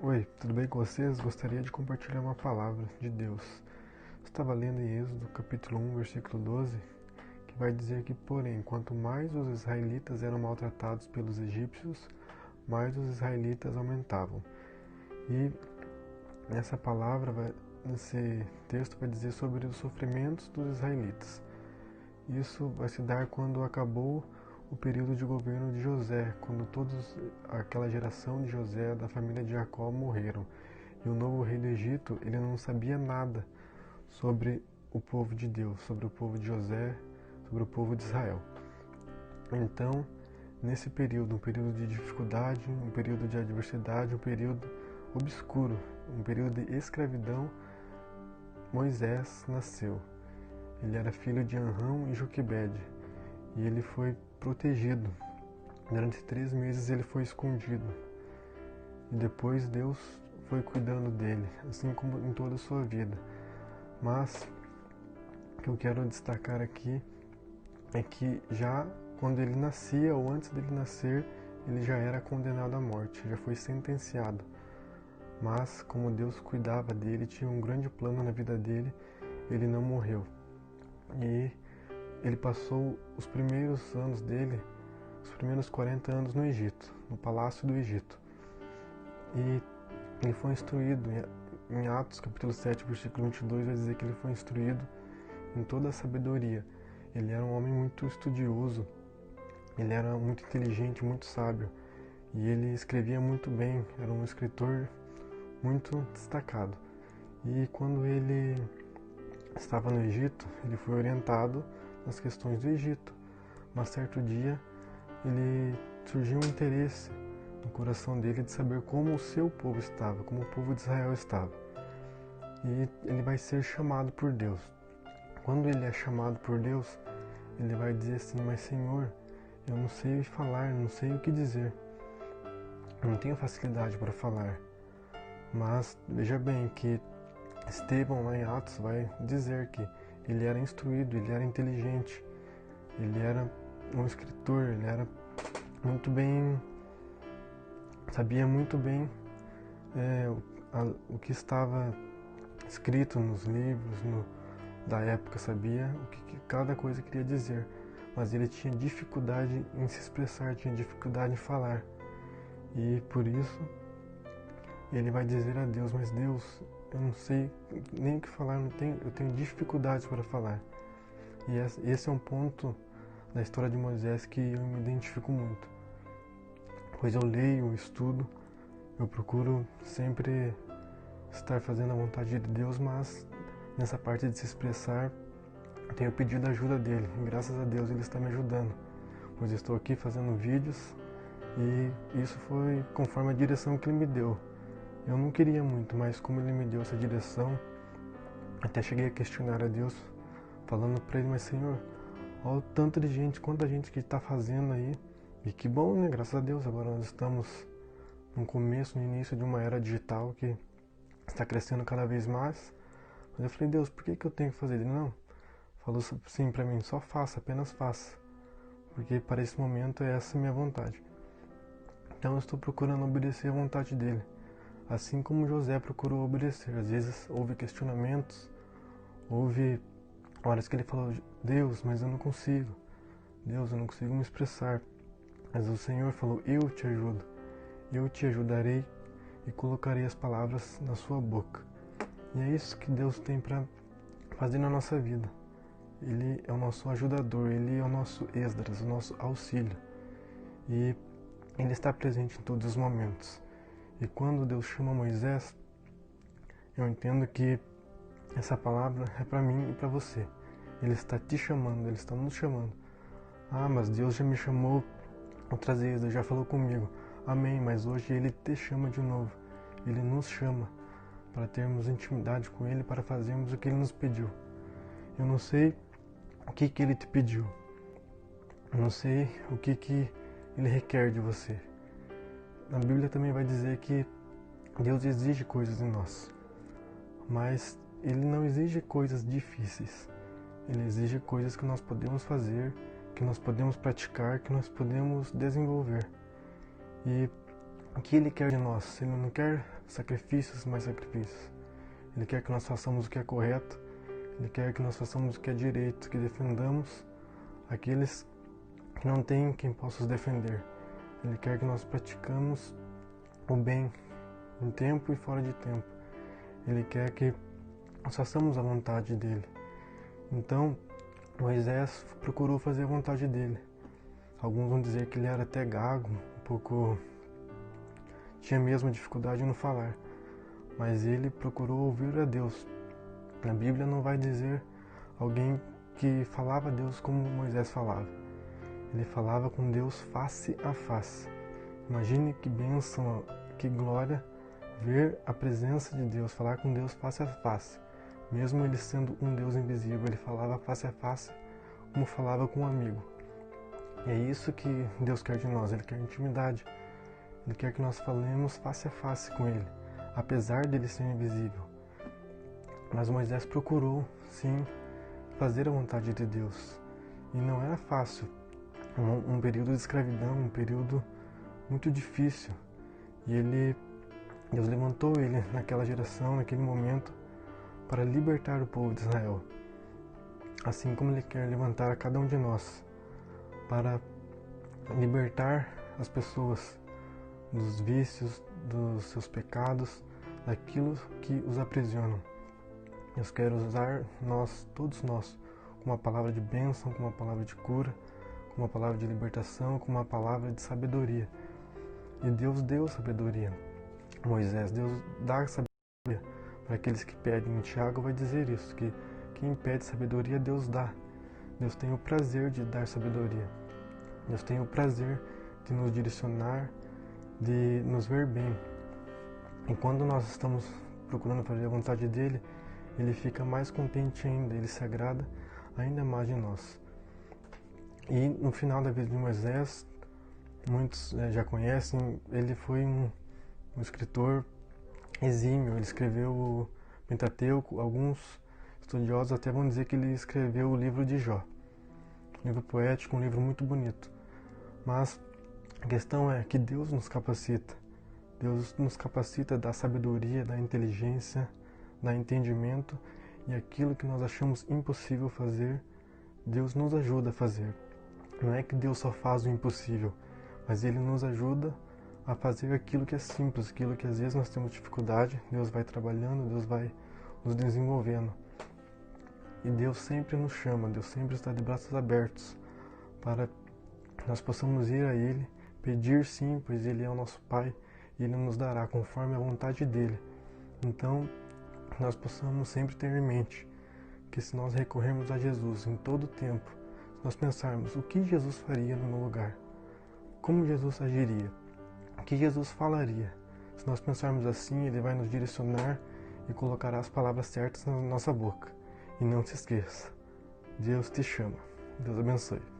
Oi, tudo bem com vocês? Gostaria de compartilhar uma palavra de Deus. Estava lendo em Êxodo capítulo 1, versículo 12, que vai dizer que, porém, quanto mais os israelitas eram maltratados pelos egípcios, mais os israelitas aumentavam. E nessa palavra, nesse texto, vai dizer sobre os sofrimentos dos israelitas. Isso vai se dar quando acabou o período de governo de José, quando aquela geração de José, da família de Jacó, morreram. E o novo rei do Egito, ele não sabia nada sobre o povo de Deus, sobre o povo de José, sobre o povo de Israel. Então, nesse período, um período de dificuldade, um período de adversidade, um período obscuro, um período de escravidão, Moisés nasceu. Ele era filho de Amram e Joquebede, e ele foi protegido. Durante 3 meses ele foi escondido, e depois Deus foi cuidando dele, assim como em toda a sua vida. Mas o que eu quero destacar aqui é que já quando ele nascia ou antes dele nascer, ele já era condenado à morte, já foi sentenciado. Mas como Deus cuidava dele, tinha um grande plano na vida dele, ele não morreu. E ele passou os primeiros anos dele, os primeiros 40 anos no Egito, no palácio do Egito. E ele foi instruído, em Atos capítulo 7, versículo 22, vai dizer que ele foi instruído em toda a sabedoria. Ele era um homem muito estudioso, ele era muito inteligente, muito sábio, e ele escrevia muito bem, era um escritor muito destacado. E quando ele estava no Egito, ele foi orientado nas questões do Egito. Mas certo dia, ele surgiu um interesse no coração dele de saber como o seu povo estava, como o povo de Israel estava. E ele vai ser chamado por Deus. Quando ele é chamado por Deus, ele vai dizer assim: mas Senhor, eu não sei falar, não sei o que dizer. Eu não tenho facilidade para falar. Mas veja bem que Estevão, lá em Atos, vai dizer que ele era instruído, ele era inteligente, ele era um escritor, ele era muito bem, sabia muito bem o que estava escrito nos livros da época, sabia o que cada coisa queria dizer, mas ele tinha dificuldade em se expressar, tinha dificuldade em falar, e por isso ele vai dizer a Deus: mas Deus, eu não sei nem o que falar, eu tenho dificuldades para falar. E esse é um ponto da história de Moisés que eu me identifico muito, pois eu leio, eu estudo, eu procuro sempre estar fazendo a vontade de Deus, mas nessa parte de se expressar, eu tenho pedido a ajuda dele, e graças a Deus ele está me ajudando, pois eu estou aqui fazendo vídeos, e isso foi conforme a direção que ele me deu. Eu não queria muito, mas como ele me deu essa direção, até cheguei a questionar a Deus, falando para ele: mas Senhor, olha o tanto de gente, quanta gente que está fazendo aí, e que bom, né? Graças a Deus, agora nós estamos no começo, no início de uma era digital que está crescendo cada vez mais. Mas eu falei: Deus, por que eu tenho que fazer? Ele não, falou assim para mim: só faça, apenas faça, porque para esse momento é essa a minha vontade. Então eu estou procurando obedecer a vontade dele, assim como José procurou obedecer. Às vezes houve questionamentos, houve horas que ele falou: Deus, mas eu não consigo, Deus, eu não consigo me expressar. Mas o Senhor falou: eu te ajudo, eu te ajudarei e colocarei as palavras na sua boca. E é isso que Deus tem para fazer na nossa vida. Ele é o nosso ajudador, Ele é o nosso Esdras, o nosso auxílio. E Ele está presente em todos os momentos. E quando Deus chama Moisés, eu entendo que essa palavra é para mim e para você. Ele está te chamando, Ele está nos chamando. Ah, mas Deus já me chamou outras vezes, Ele já falou comigo. Amém, mas hoje Ele te chama de novo. Ele nos chama para termos intimidade com Ele, para fazermos o que Ele nos pediu. Eu não sei o que Ele te pediu. Eu não sei o que Ele requer de você. Na Bíblia também vai dizer que Deus exige coisas em nós, mas Ele não exige coisas difíceis. Ele exige coisas que nós podemos fazer, que nós podemos praticar, que nós podemos desenvolver. E o que Ele quer de nós. Ele não quer sacrifícios, mais sacrifícios. Ele quer que nós façamos o que é correto. Ele quer que nós façamos o que é direito, que defendamos aqueles que não têm quem possa os defender. Ele quer que nós praticamos o bem em tempo e fora de tempo. Ele quer que nós façamos a vontade dele. Então, Moisés procurou fazer a vontade dele. Alguns vão dizer que ele era até gago, um pouco tinha mesmo dificuldade no falar, mas ele procurou ouvir a Deus. Na Bíblia não vai dizer alguém que falava a Deus como Moisés falava. Ele falava com Deus face a face. Imagine que bênção, que glória ver a presença de Deus, falar com Deus face a face. Mesmo ele sendo um Deus invisível, ele falava face a face como falava com um amigo. E é isso que Deus quer de nós, Ele quer intimidade. Ele quer que nós falemos face a face com Ele, apesar dele ser invisível. Mas Moisés procurou, sim, fazer a vontade de Deus. E não era fácil. Um período de escravidão, um período muito difícil. E Deus levantou ele naquela geração, naquele momento, para libertar o povo de Israel. Assim como Ele quer levantar a cada um de nós, para libertar as pessoas dos vícios, dos seus pecados, daquilo que os aprisionam. Deus quer usar todos nós, com uma palavra de bênção, com uma palavra de cura, com uma palavra de libertação, com uma palavra de sabedoria. E Deus deu sabedoria. Moisés, Deus dá sabedoria para aqueles que pedem. Tiago vai dizer isso, que quem pede sabedoria, Deus dá. Deus tem o prazer de dar sabedoria. Deus tem o prazer de nos direcionar, de nos ver bem. E quando nós estamos procurando fazer a vontade dele, Ele fica mais contente ainda, Ele se agrada ainda mais de nós. E no final da vida de Moisés, muitos já conhecem, ele foi um escritor exímio. Ele escreveu o Pentateuco. Alguns estudiosos até vão dizer que ele escreveu o livro de Jó. Um livro poético, um livro muito bonito. Mas a questão é que Deus nos capacita. Deus nos capacita da sabedoria, da inteligência, da entendimento, e aquilo que nós achamos impossível fazer, Deus nos ajuda a fazer. Não é que Deus só faz o impossível, mas Ele nos ajuda a fazer aquilo que é simples, aquilo que às vezes nós temos dificuldade. Deus vai trabalhando, Deus vai nos desenvolvendo. E Deus sempre nos chama, Deus sempre está de braços abertos para que nós possamos ir a Ele, pedir sim, pois Ele é o nosso Pai, e Ele nos dará conforme a vontade dEle. Então, nós possamos sempre ter em mente que se nós recorrermos a Jesus em todo o tempo, se nós pensarmos o que Jesus faria no meu lugar, como Jesus agiria, o que Jesus falaria, se nós pensarmos assim, Ele vai nos direcionar e colocará as palavras certas na nossa boca. E não se esqueça, Deus te chama. Deus abençoe.